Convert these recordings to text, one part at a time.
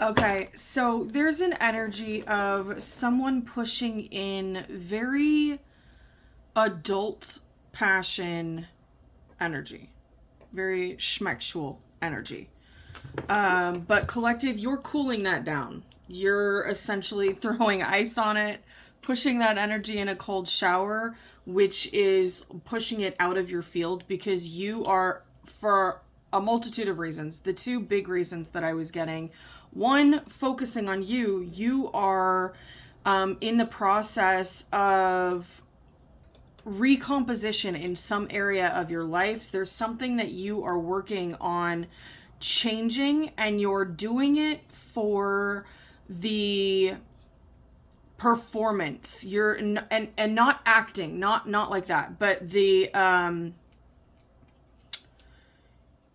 Okay, so there's an energy of someone pushing in very adult passion energy, very schmexual energy. But collective, you're cooling that down. You're essentially throwing ice on it, pushing that energy in a cold shower, which is pushing it out of your field because you are, for a multitude of reasons, the two big reasons that I was getting. One, focusing on you. You are in the process of recomposition in some area of your life. There's something that you are working on changing, and you're doing it for the performance. You're and not acting, not like that, but the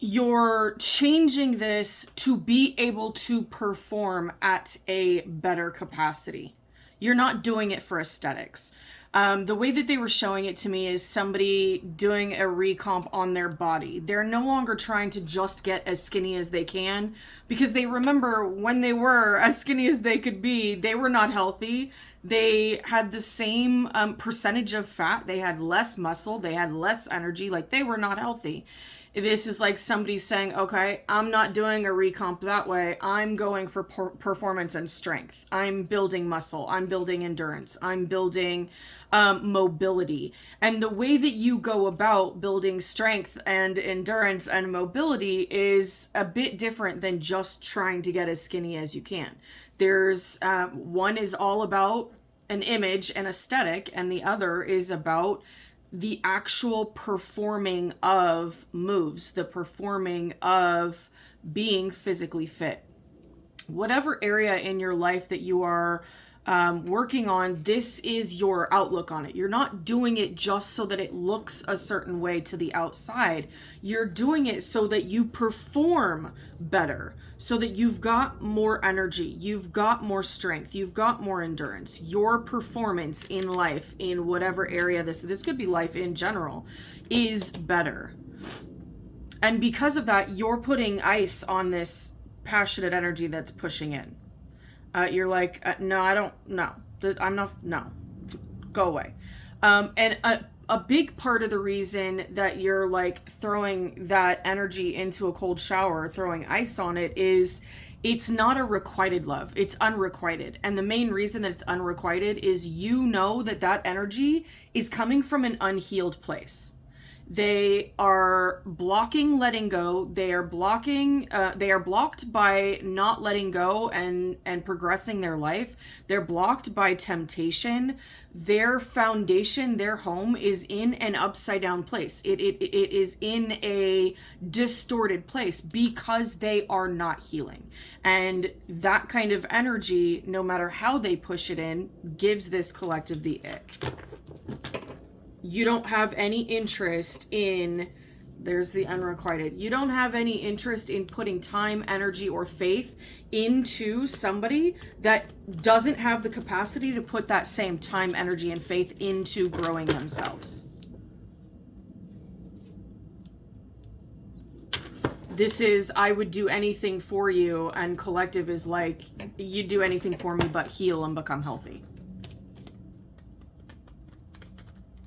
you're changing this to be able to perform at a better capacity. You're not doing it for aesthetics. The way that they were showing it to me is somebody doing a recomp on their body. They're no longer trying to just get as skinny as they can, because they remember when they were as skinny as they could be, they were not healthy. They had the same percentage of fat. They had less muscle. They had less energy. Like, they were not healthy. This is like somebody saying, okay, I'm not doing a recomp that way. I'm going for performance and strength. I'm building muscle. I'm building endurance. I'm building mobility. And the way that you go about building strength and endurance and mobility is a bit different than just trying to get as skinny as you can. There's one is all about an image and aesthetic, and the other is about the actual performing of moves, the performing of being physically fit. Whatever area in your life that you are working on, this is your outlook on it. You're not doing it just so that it looks a certain way to the outside. You're doing it so that you perform better, so that you've got more energy, you've got more strength, you've got more endurance. Your performance in life, in whatever area this could be life in general, is better. And because of that, you're putting ice on this passionate energy that's pushing in. You're like, no, I don't, no, I'm not, no, go away. And a big part of the reason that you're like throwing that energy into a cold shower, throwing ice on it, is it's not a requited love. It's unrequited. And the main reason that it's unrequited is you know that that energy is coming from an unhealed place. They are blocking letting go. They are blocking, they are blocked by not letting go and progressing their life. They're blocked by temptation. Their foundation, their home, is in an upside down place. It is in a distorted place because they are not healing. And that kind of energy, no matter how they push it in, gives this collective the ick. You don't have any interest in, there's the unrequited. You don't have any interest in putting time, energy, or faith into somebody that doesn't have the capacity to put that same time, energy, and faith into growing themselves. This is, I would do anything for you, and collective is like, you do anything for me but heal and become healthy.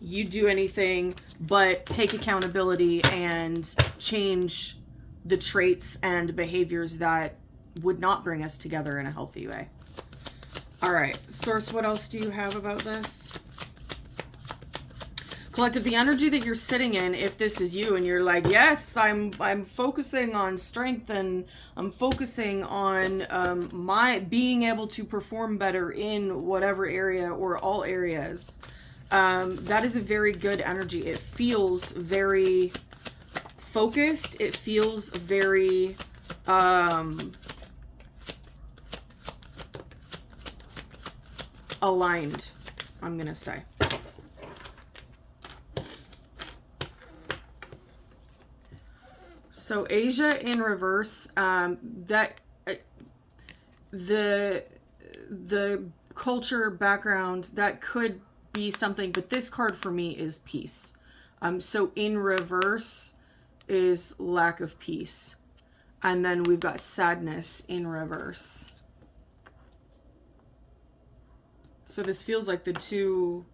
You do anything but take accountability and change the traits and behaviors that would not bring us together in a healthy way. All right, Source, what else do you have about this? Collective, the energy that you're sitting in, if this is you and you're like, yes, I'm focusing on strength and I'm focusing on my being able to perform better in whatever area or all areas. That is a very good energy. It feels very focused. It feels very aligned, I'm gonna say. So Asia in reverse, that the culture background, that could be something, but this card for me is peace. So in reverse is lack of peace. And then we've got sadness in reverse. So this feels like the two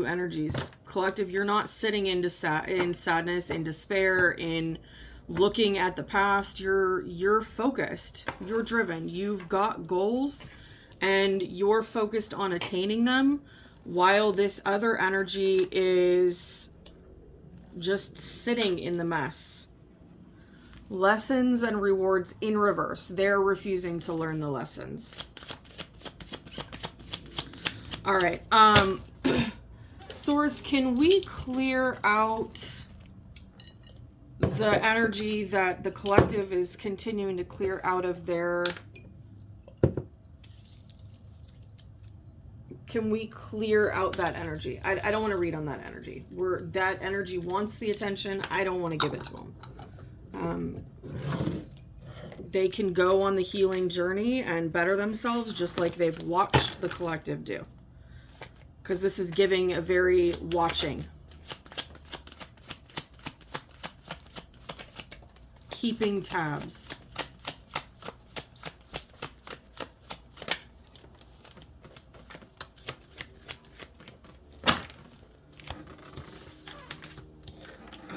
energies. Collective, you're not sitting in sadness, in despair, in looking at the past. You're focused. You're driven. You've got goals and you're focused on attaining them, while this other energy is just sitting in the mess. Lessons and rewards in reverse. They're refusing to learn the lessons. All right. Source, can we clear out the energy that the collective is continuing to clear out of their... Can we clear out that energy? I don't want to read on that energy. That energy wants the attention. I don't want to give it to them. They can go on the healing journey and better themselves just like they've watched the collective do. Because this is giving a very watching. Keeping tabs.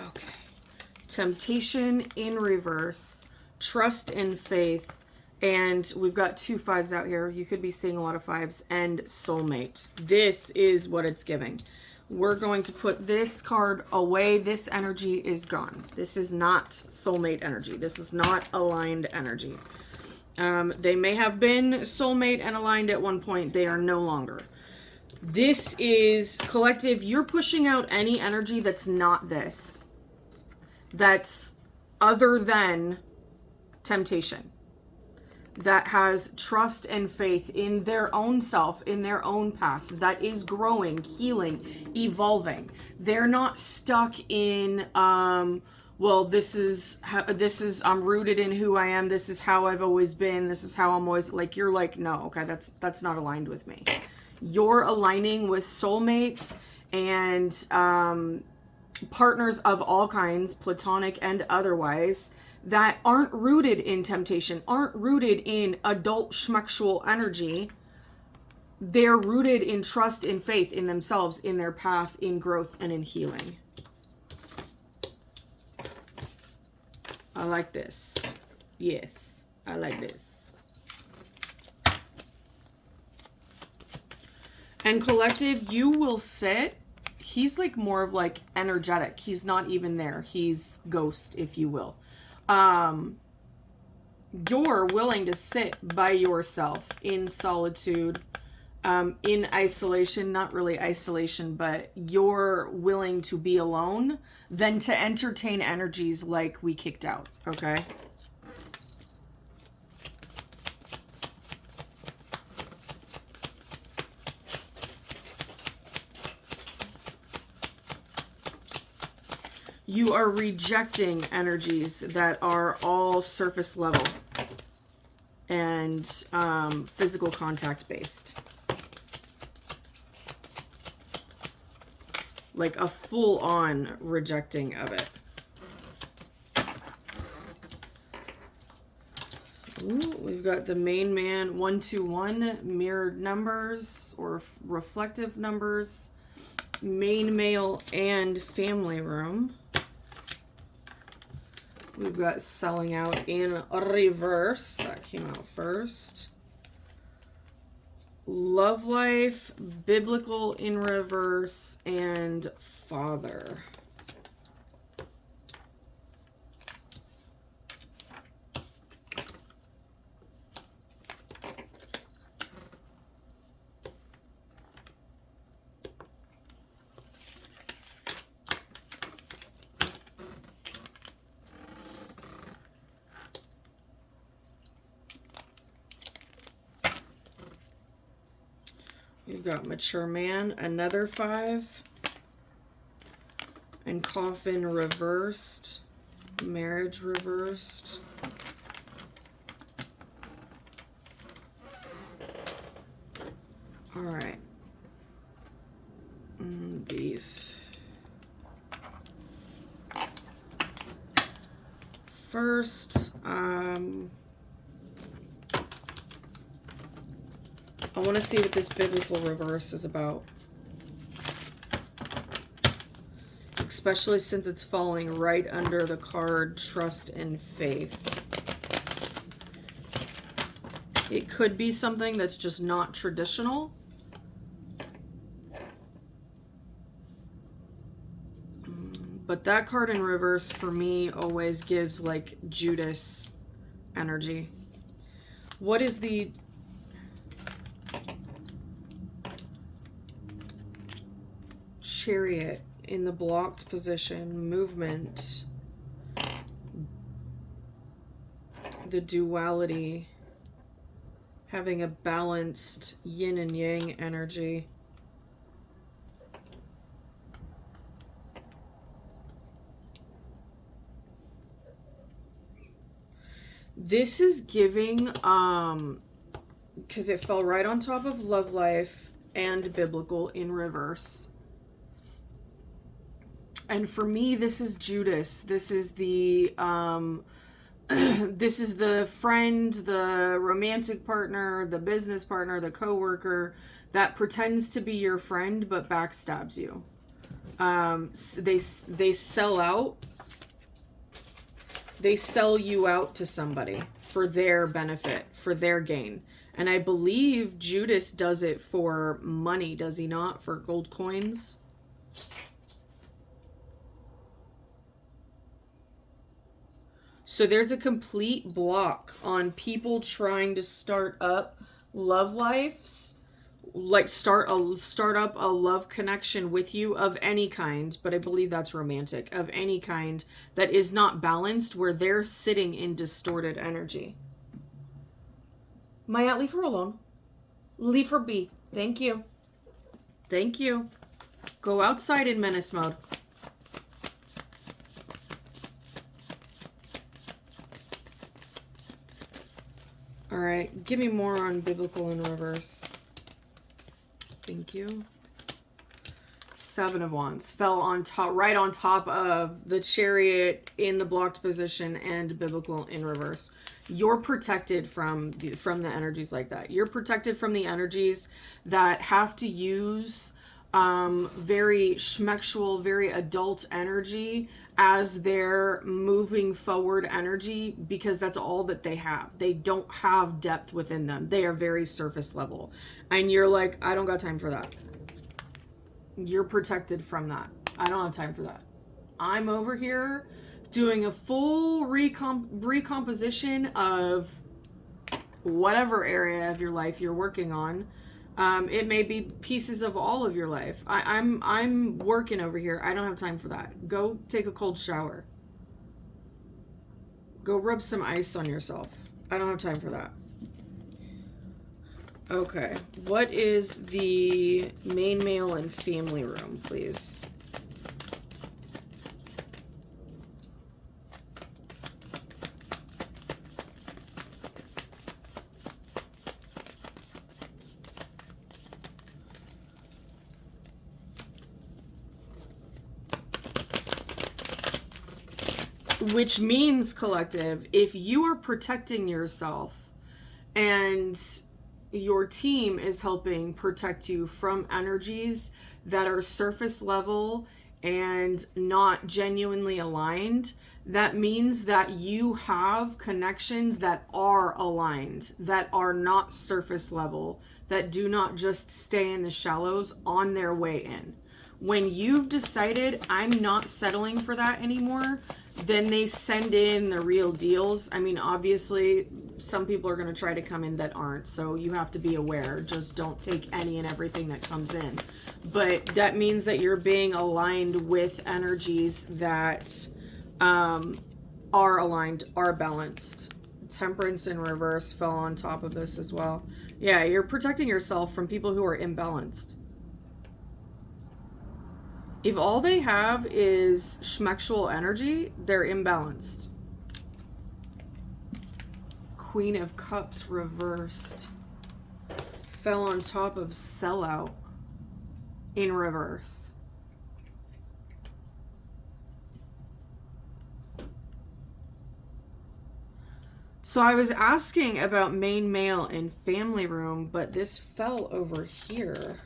Okay. Temptation in reverse. Trust and faith. And we've got 2 5s out here. You could be seeing a lot of 5s. And soulmate. This is what it's giving. We're going to put this card away. This energy is gone. This is not soulmate energy. This is not aligned energy. They may have been soulmate and aligned at one point. They are no longer. This is collective. You're pushing out any energy that's not this. That's other than temptation. That has trust and faith in their own self, in their own path, that is growing, healing, evolving. They're not stuck in, well, this is, I'm rooted in who I am. This is how I've always been. This is how I'm always, like, you're like, no, okay, that's not aligned with me. You're aligning with soulmates and partners of all kinds, platonic and otherwise, that aren't rooted in temptation, aren't rooted in adult schmuctual energy. They're rooted in trust and faith in themselves, in their path, in growth, and in healing. I like this. Yes, I like this. And collective, you will sit. He's like more of like energetic. He's not even there. He's ghost, if you will. You're willing to sit by yourself in solitude, in isolation, not really isolation, but you're willing to be alone than to entertain energies like we kicked out. Okay. You are rejecting energies that are all surface level and physical contact based. Like a full-on rejecting of it. Ooh, we've got the main man, 121, mirrored numbers or reflective numbers, main male and family room. We've got selling out in reverse. That came out first. Love life, biblical in reverse, and father. You've got mature man, another 5. And coffin reversed. Marriage reversed. All right. These. First, I want to see what this biblical reverse is about. Especially since it's falling right under the card trust and faith. It could be something that's just not traditional. But that card in reverse for me always gives like Judas energy. What is the... Chariot in the blocked position, movement, the duality, having a balanced yin and yang energy. This is giving, because it fell right on top of love life and biblical in reverse. And for me, this is Judas. This is the this is the friend, the romantic partner, the business partner, the coworker that pretends to be your friend but backstabs you. They sell out. They sell you out to somebody for their benefit, for their gain. And I believe Judas does it for money, does he not? For gold coins? So there's a complete block on people trying to start up love lives, like start up a love connection with you of any kind, but I believe that's romantic, of any kind that is not balanced, where they're sitting in distorted energy. Maya, leave her alone. Leave her be. Thank you. Thank you. Go outside in menace mode. All right, give me more on biblical in reverse. Thank you. Seven of Wands fell on top, right on top of the Chariot in the blocked position and biblical in reverse. You're protected from the energies like that. You're protected from the energies that have to use very schmexual, very adult energy as their moving forward energy, because that's all that they have. They don't have depth within them. They are very surface level. And you're like, I don't got time for that. You're protected from that. I don't have time for that. I'm over here doing a full recomposition of whatever area of your life you're working on. It may be pieces of all of your life. I'm working over here. I don't have time for that. Go take a cold shower. Go rub some ice on yourself. I don't have time for that. Okay. What is the main male and family room, please? Which means, collective, if you are protecting yourself and your team is helping protect you from energies that are surface level and not genuinely aligned, that means that you have connections that are aligned, that are not surface level, that do not just stay in the shallows on their way in. When you've decided, I'm not settling for that anymore, then they send in the real deals. I mean, obviously, some people are going to try to come in that aren't, so you have to be aware. Just don't take any and everything that comes in. But that means that you're being aligned with energies that are aligned, are balanced. Temperance in reverse fell on top of this as well. Yeah, you're protecting yourself from people who are imbalanced. If all they have is schmexual energy, they're imbalanced. Queen of Cups reversed. Fell on top of sellout in reverse. So I was asking about main male in family room, but this fell over here.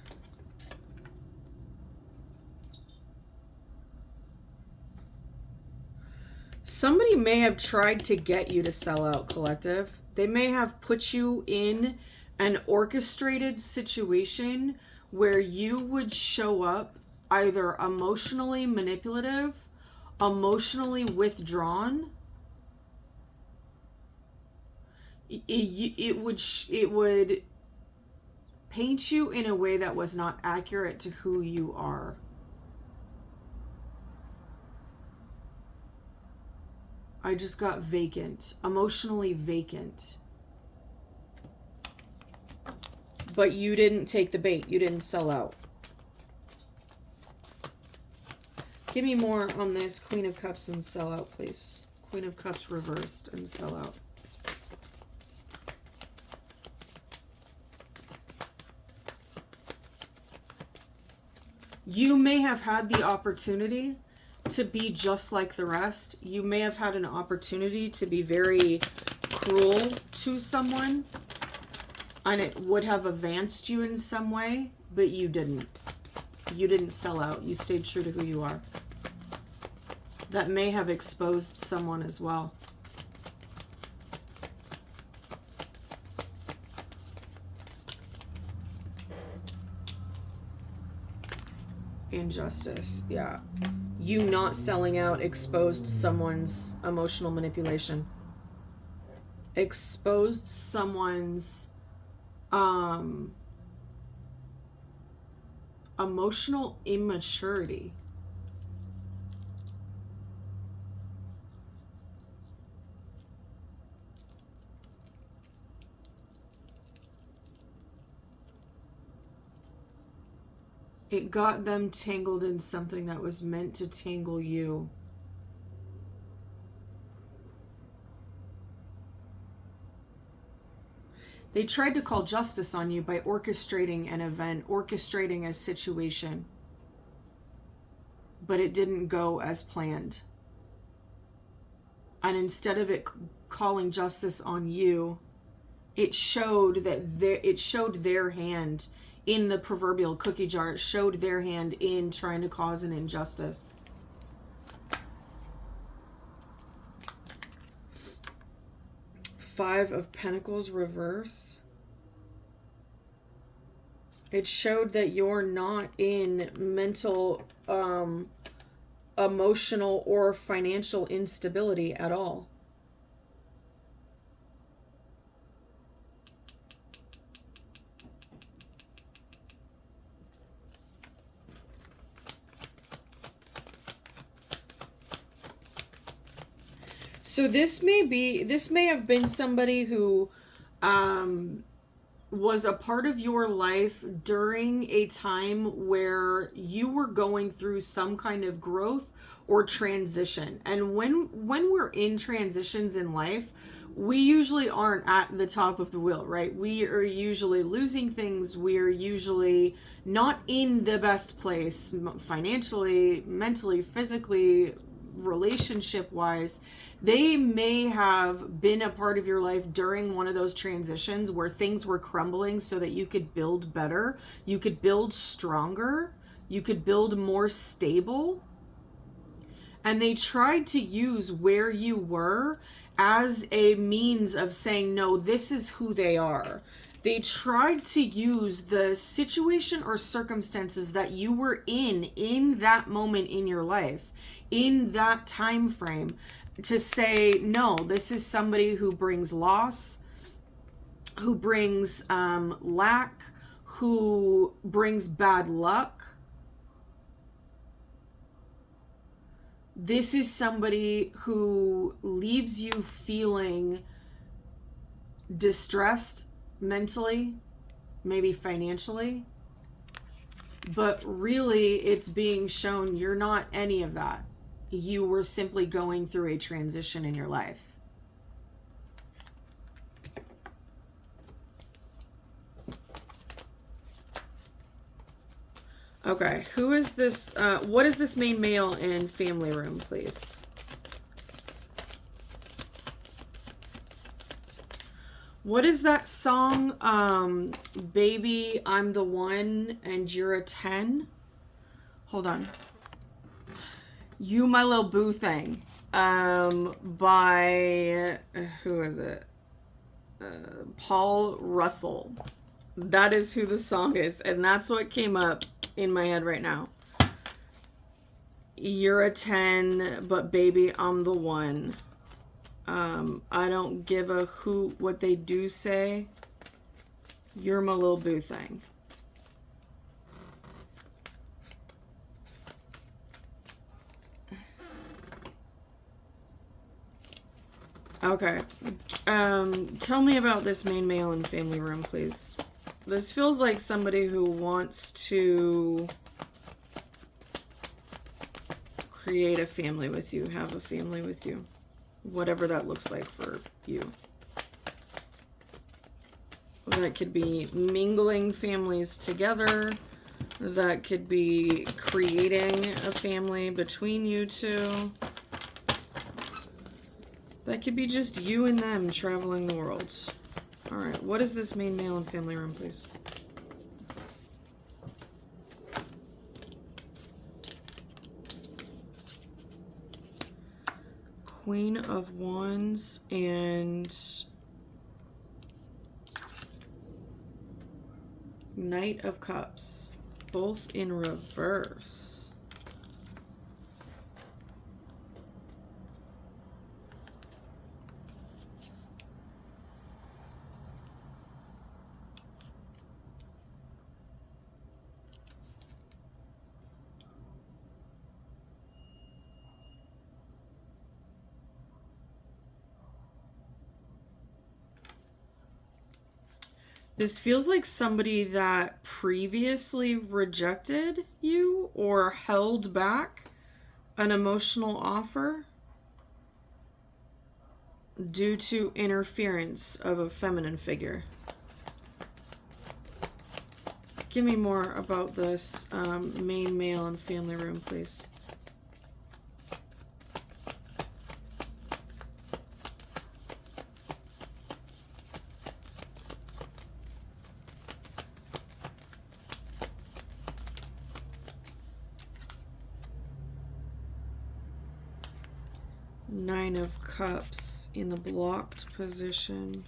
Somebody may have tried to get you to sell out, collective. They may have put you in an orchestrated situation where you would show up either emotionally manipulative, emotionally withdrawn. It would paint you in a way that was not accurate to who you are. I just got vacant, emotionally vacant. But you didn't take the bait. You didn't sell out. Give me more on this Queen of Cups and sell out, please. Queen of Cups reversed and sell out. You may have had the opportunity to be just like the rest. You may have had an opportunity to be very cruel to someone, and it would have advanced you in some way, but you didn't. You didn't sell out. You stayed true to who you are. That may have exposed someone as well. Injustice, yeah. You not selling out exposed someone's emotional manipulation. Exposed someone's emotional immaturity. It got them tangled in something that was meant to tangle you. They tried to call justice on you by orchestrating an event, orchestrating a situation. But it didn't go as planned. And instead of it calling justice on you, it showed their hand in the proverbial cookie jar. It showed their hand in trying to cause an injustice. Five of Pentacles reverse. It showed that you're not in mental, emotional, or financial instability at all. So this may have been somebody who was a part of your life during a time where you were going through some kind of growth or transition. And when we're in transitions in life, we usually aren't at the top of the wheel, right? We are usually losing things. We are usually not in the best place financially, mentally, physically, relationship-wise. They may have been a part of your life during one of those transitions where things were crumbling so that you could build better, you could build stronger, you could build more stable. And they tried to use where you were as a means of saying, no, this is who they are. They tried to use the situation or circumstances that you were in that moment in your life, in that time frame, to say, no, this is somebody who brings loss, who brings lack, who brings bad luck. This is somebody who leaves you feeling distressed mentally, maybe financially, but really it's being shown you're not any of that. You were simply going through a transition in your life. Okay, who is this? What is this main male in family room, please? What is that song? Baby, I'm the one and you're a 10. Hold on. You My Little Boo Thing. By who is it? Paul Russell. That is who the song is, and that's what came up in my head right now. You're a 10, but baby, I'm the one. I don't give a hoot what they do say. You're my little boo thing. Okay. Tell me about this main male and family room, please. This feels like somebody who wants to create a family with you, have a family with you. Whatever that looks like for you. That could be mingling families together. That could be creating a family between you two. That could be just you and them traveling the world. Alright, what is this main male and family room, please? Queen of Wands and Knight of Cups, both in reverse. This feels like somebody that previously rejected you or held back an emotional offer due to interference of a feminine figure. Give me more about this main male and family room, please. Nine of Cups in the blocked position.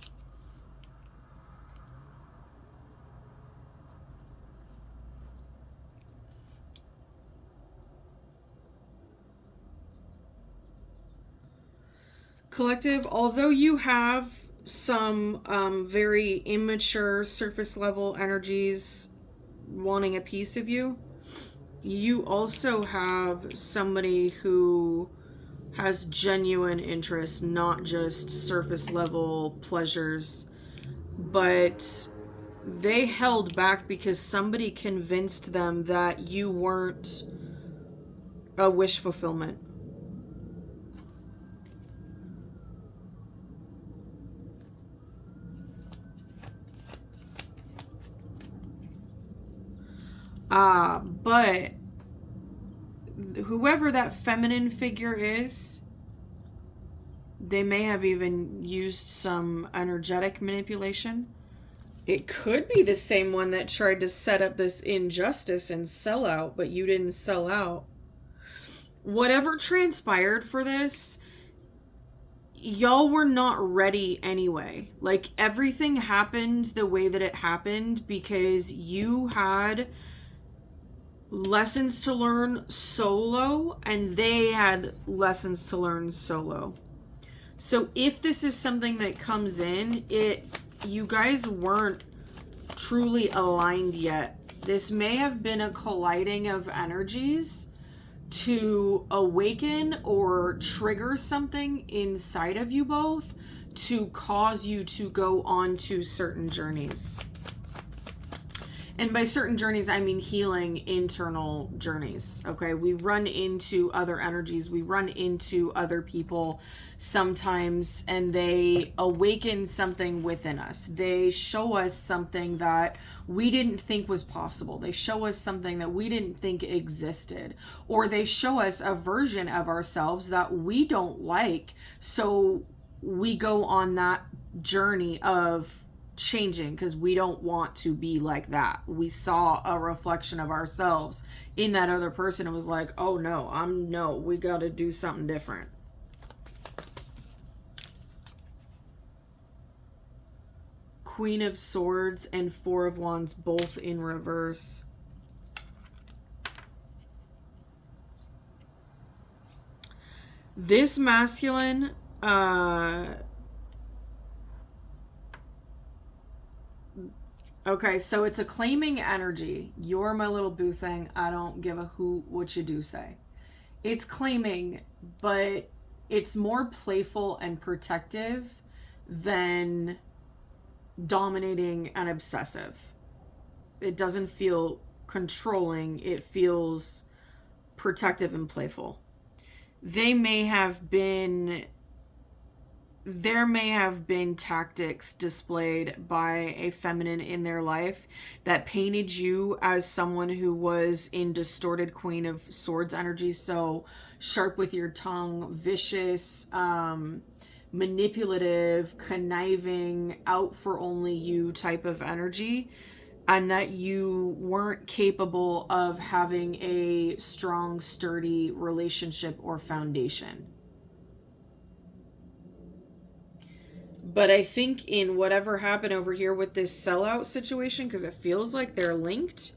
Collective, although you have some very immature surface level energies wanting a piece of you, you also have somebody who has genuine interest, not just surface level pleasures, but they held back because somebody convinced them that you weren't a wish fulfillment. But whoever that feminine figure is, they may have even used some energetic manipulation. It could be the same one that tried to set up this injustice and sell out, but you didn't sell out. Whatever transpired for this, y'all were not ready anyway. Like, everything happened the way that it happened because you had lessons to learn solo and they had lessons to learn solo. So if this is something that comes in, you guys weren't truly aligned yet. This may have been a colliding of energies to awaken or trigger something inside of you both to cause you to go on to certain journeys. And by certain journeys, I mean healing internal journeys, okay? We run into other energies. We run into other people sometimes, and they awaken something within us. They show us something that we didn't think was possible. They show us something that we didn't think existed. Or they show us a version of ourselves that we don't like, so we go on that journey of changing, because we don't want to be like that. We saw a reflection of ourselves in that other person and was like, oh no, we got to do something different. Queen of Swords and Four of Wands, both in reverse. This masculine, okay, so it's a claiming energy. You're my little boo thing. I don't give a hoot what you do say. It's claiming, but it's more playful and protective than dominating and obsessive. It doesn't feel controlling. It feels protective and playful. There may have been tactics displayed by a feminine in their life that painted you as someone who was in distorted Queen of Swords energy. So sharp with your tongue, vicious, manipulative, conniving, out for only you type of energy, and that you weren't capable of having a strong, sturdy relationship or foundation. But I think in whatever happened over here with this sellout situation, because it feels like they're linked,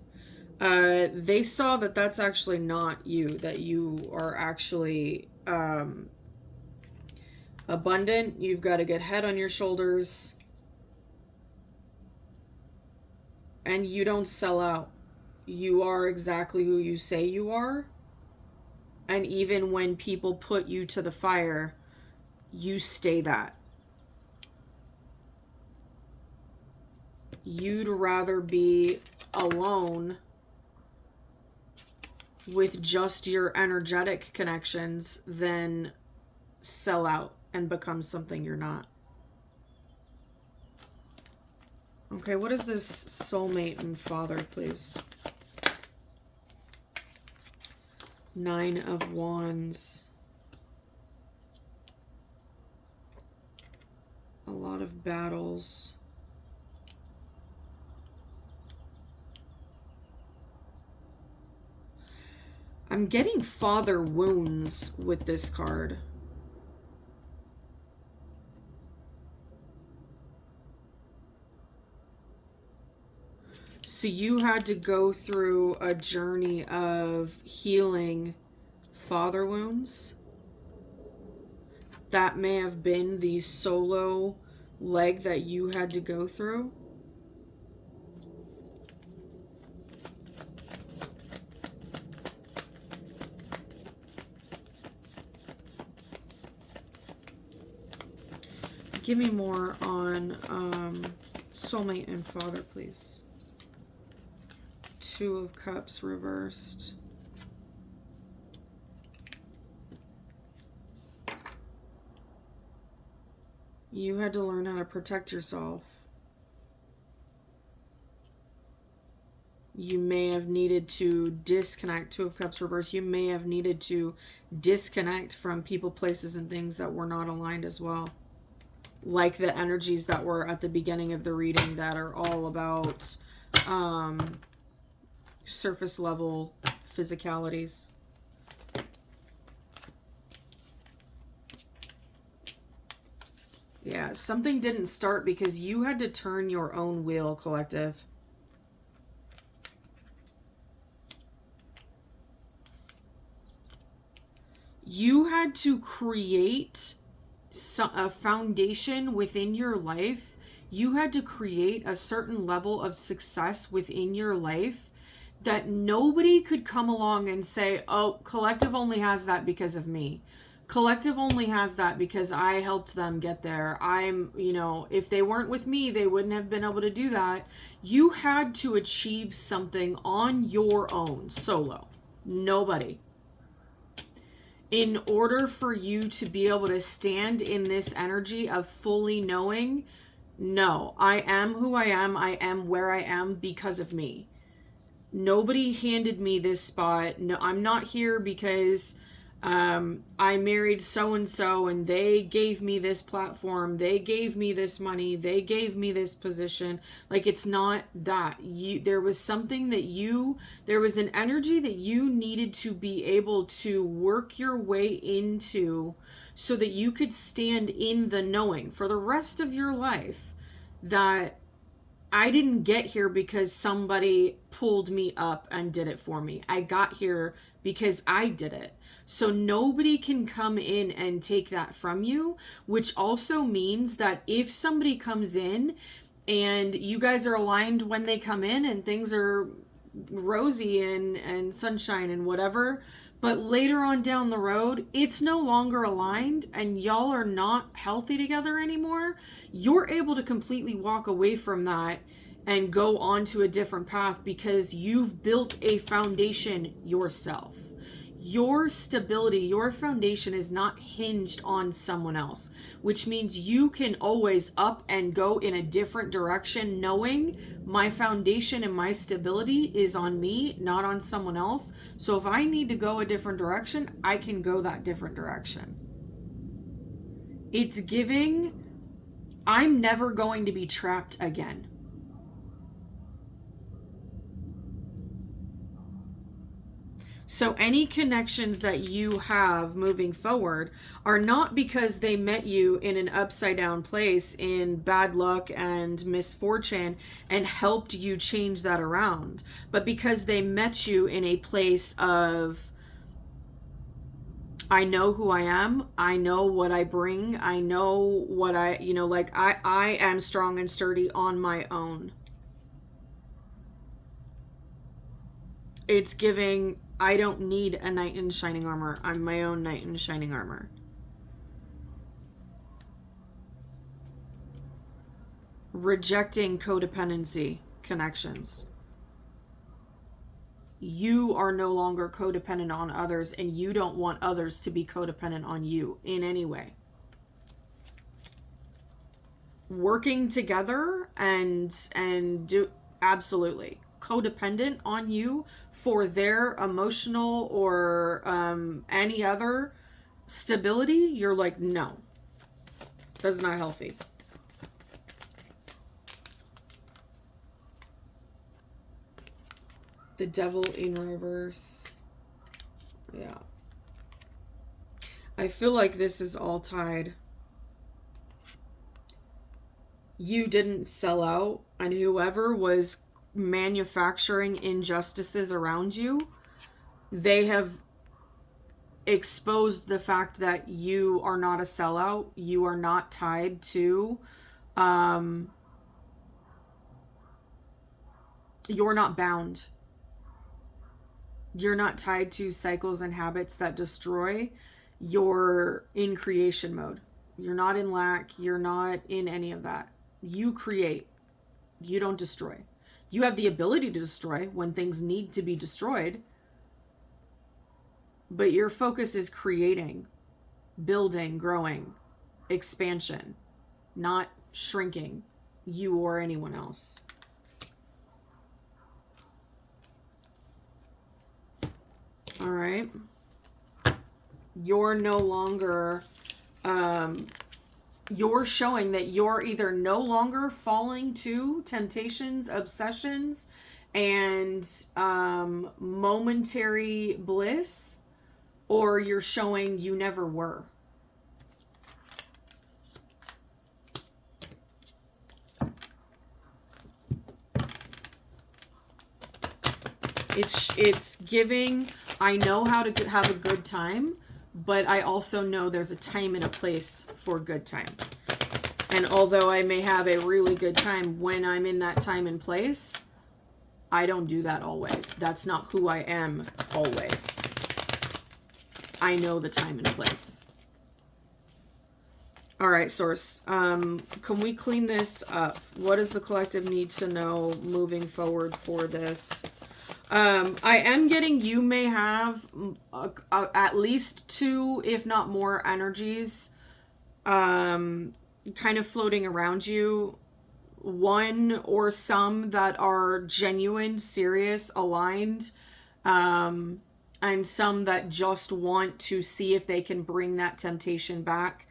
they saw that that's actually not you, that you are actually abundant. You've got a good head on your shoulders. And you don't sell out. You are exactly who you say you are. And even when people put you to the fire, you stay that. You'd rather be alone with just your energetic connections than sell out and become something you're not. Okay, what is this soulmate and father, please? 9 of Wands. A lot of battles. I'm getting father wounds with this card. So you had to go through a journey of healing father wounds. That may have been the solo leg that you had to go through. Give me more on soulmate and father, please. 2 of Cups reversed. You had to learn how to protect yourself. You may have needed to disconnect. 2 of Cups reversed. You may have needed to disconnect from people, places, and things that were not aligned as well. Like the energies that were at the beginning of the reading that are all about surface level physicalities. Yeah, something didn't start because you had to turn your own wheel, collective. You had to create a foundation within your life. You had to create a certain level of success within your life that nobody could come along and say, oh, collective only has that because of me. Collective only has that because I helped them get there. If they weren't with me, they wouldn't have been able to do that. You had to achieve something on your own, solo. Nobody. In order for you to be able to stand in this energy of fully knowing, no, I am who I am where I am because of me. Nobody handed me this spot. No, I'm not here because I married so-and-so and they gave me this platform, they gave me this money, they gave me this position. Like, it's not that. There was something that there was an energy that you needed to be able to work your way into so that you could stand in the knowing for the rest of your life that I didn't get here because somebody pulled me up and did it for me. I got here because I did it. So nobody can come in and take that from you, which also means that if somebody comes in and you guys are aligned when they come in and things are rosy and sunshine and whatever, but later on down the road, it's no longer aligned and y'all are not healthy together anymore, you're able to completely walk away from that and go on to a different path because you've built a foundation yourself. Your stability, your foundation is not hinged on someone else, which means you can always up and go in a different direction, knowing my foundation and my stability is on me, not on someone else. So if I need to go a different direction, I can go that different direction. It's giving, I'm never going to be trapped again. So any connections that you have moving forward are not because they met you in an upside down place in bad luck and misfortune and helped you change that around, but because they met you in a place of, I know who I am, I know what I bring, I know what I am strong and sturdy on my own. It's giving, I don't need a knight in shining armor. I'm my own knight in shining armor. Rejecting codependency connections. You are no longer codependent on others, and you don't want others to be codependent on you in any way. Working together and do, absolutely. Codependent on you for their emotional or any other stability, you're like, no, that's not healthy. The devil in reverse. Yeah. I feel like this is all tied. You didn't sell out, and whoever was manufacturing injustices around you, they have exposed the fact that you are not a sellout. You are not tied to, you're not bound. You're not tied to cycles and habits that destroy. You're in creation mode. You're not in lack. You're not in any of that. You create. You don't destroy. You have the ability to destroy when things need to be destroyed, but your focus is creating, building, growing, expansion, not shrinking you or anyone else. All right. You're no longer, you're showing that you're either no longer falling to temptations, obsessions, and momentary bliss, or you're showing you never were. It's giving, I know how to have a good time, but I also know there's a time and a place for good time. And although I may have a really good time when I'm in that time and place, I don't do that always. That's not who I am always. I know the time and place. All right, Source. Can we clean this up? What does the collective need to know moving forward for this? I am getting, you may have at least 2, if not more, energies kind of floating around you. One or some that are genuine, serious, aligned, and some that just want to see if they can bring that temptation back.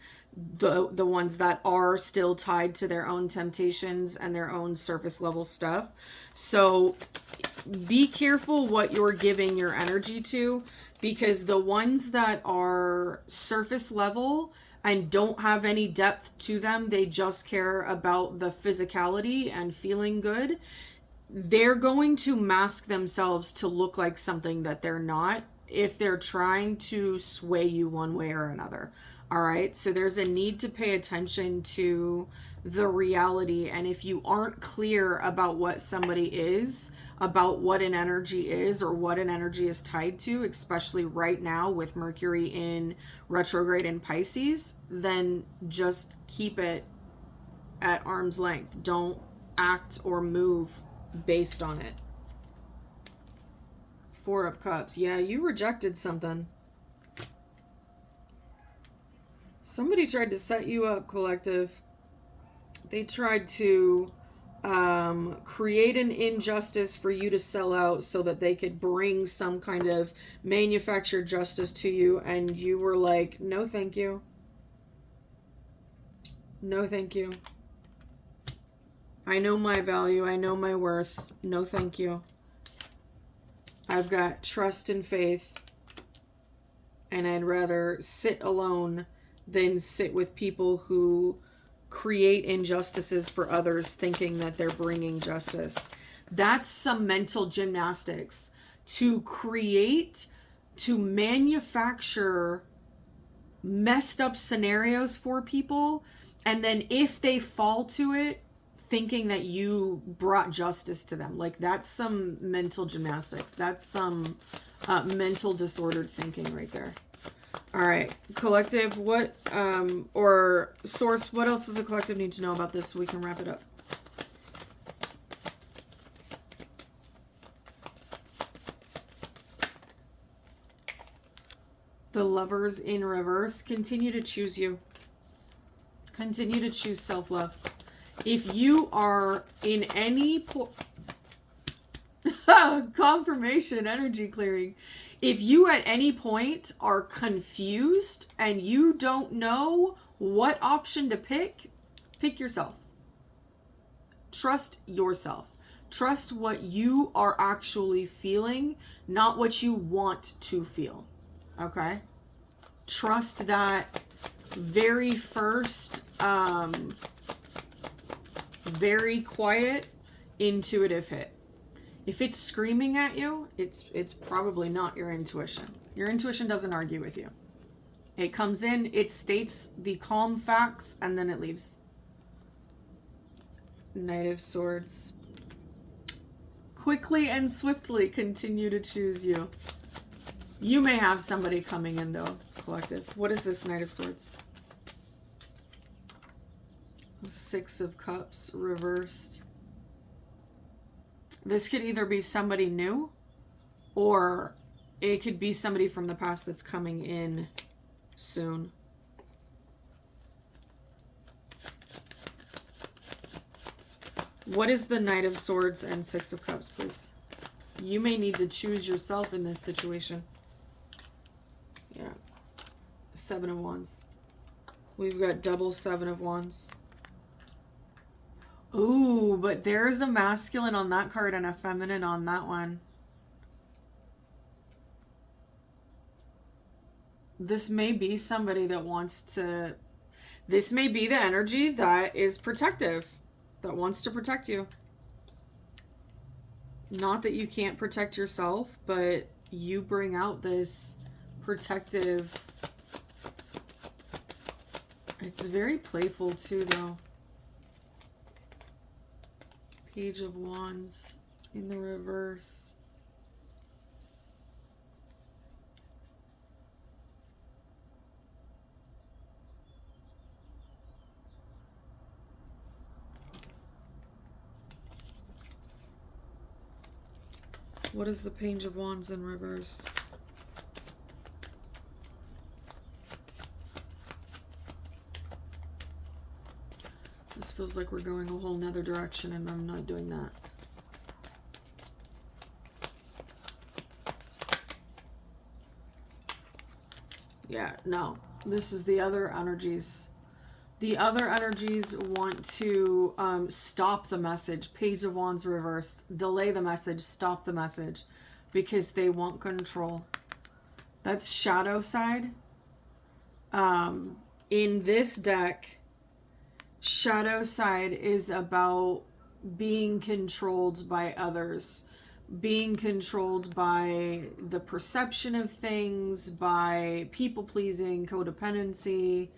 The ones that are still tied to their own temptations and their own surface level stuff. So be careful what you're giving your energy to, because the ones that are surface level and don't have any depth to them, they just care about the physicality and feeling good, they're going to mask themselves to look like something that they're not if they're trying to sway you one way or another. All right, so there's a need to pay attention to the reality. And if you aren't clear about what somebody is, about what an energy is or what an energy is tied to, especially right now with Mercury in retrograde in Pisces, then just keep it at arm's length. Don't act or move based on it. Four of Cups. Yeah, you rejected something. Somebody tried to set you up, collective. They tried to create an injustice for you to sell out so that they could bring some kind of manufactured justice to you, and you were like, no thank you. No thank you. I know my value. I know my worth. No thank you. I've got trust and faith, and I'd rather sit alone than sit with people who create injustices for others thinking that they're bringing justice. That's some mental gymnastics to create, to manufacture messed up scenarios for people, and then if they fall to it, thinking that you brought justice to them. Like, that's some mental gymnastics. That's some mental disordered thinking right there. All right, collective, what, or source, what else does the collective need to know about this so we can wrap it up? The Lovers in reverse. Continue to choose you. Continue to choose self-love. If you are in any confirmation, energy clearing. If you at any point are confused and you don't know what option to pick, pick yourself. Trust yourself. Trust what you are actually feeling, not what you want to feel. Okay? Trust that very first, very quiet, intuitive hit. If it's screaming at you, it's probably not your intuition. Your intuition doesn't argue with you. It comes in, it states the calm facts, and then it leaves. Knight of Swords. Quickly and swiftly continue to choose you. You may have somebody coming in, though, collective. What is this Knight of Swords? Six of Cups reversed. This could either be somebody new, or it could be somebody from the past that's coming in soon. What is the Knight of Swords and Six of Cups, please? You may need to choose yourself in this situation. Yeah. Seven of Wands. We've got double Seven of Wands. Ooh, but there's a masculine on that card and a feminine on that one. This may be somebody that wants to... This may be the energy that is protective, that wants to protect you. Not that you can't protect yourself, but you bring out this protective... It's very playful too, though. Page of Wands in the reverse. What is the Page of Wands in reverse? This feels like we're going a whole nother direction, and I'm not doing that. Yeah, no. This is the other energies. The other energies want to stop the message. Page of Wands reversed. Delay the message. Stop the message. Because they want control. That's shadow side. In this deck, shadow side is about being controlled by others. Being controlled by the perception of things, by people pleasing, codependency.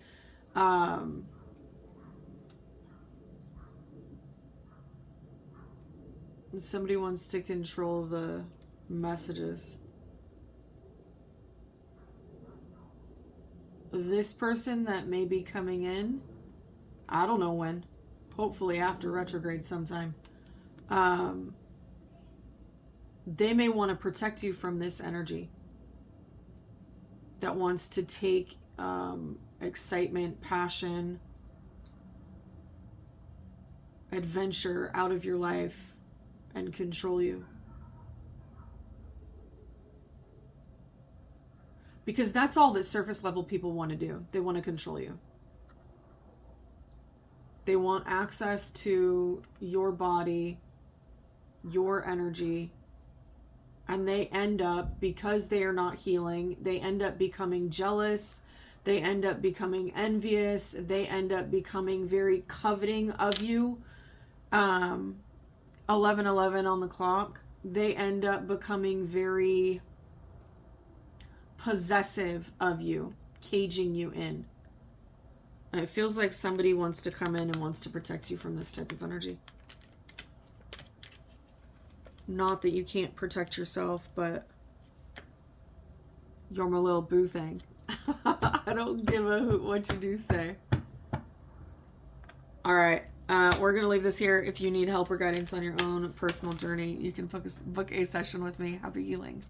Somebody wants to control the messages. This person that may be coming in, I don't know when, hopefully after retrograde sometime, they may want to protect you from this energy that wants to take excitement, passion, adventure out of your life and control you. Because that's all that surface level people want to do. They want to control you. They want access to your body, your energy, and they end up, because they are not healing, they end up becoming jealous, they end up becoming envious, they end up becoming very coveting of you. 11:11 on the clock. They end up becoming very possessive of you, caging you in. And it feels like somebody wants to come in and wants to protect you from this type of energy. Not that you can't protect yourself, but you're my little boo thing. I don't give a hoot what you do say. All right. We're going to leave this here. If you need help or guidance on your own personal journey, you can book a session with me. Happy healing.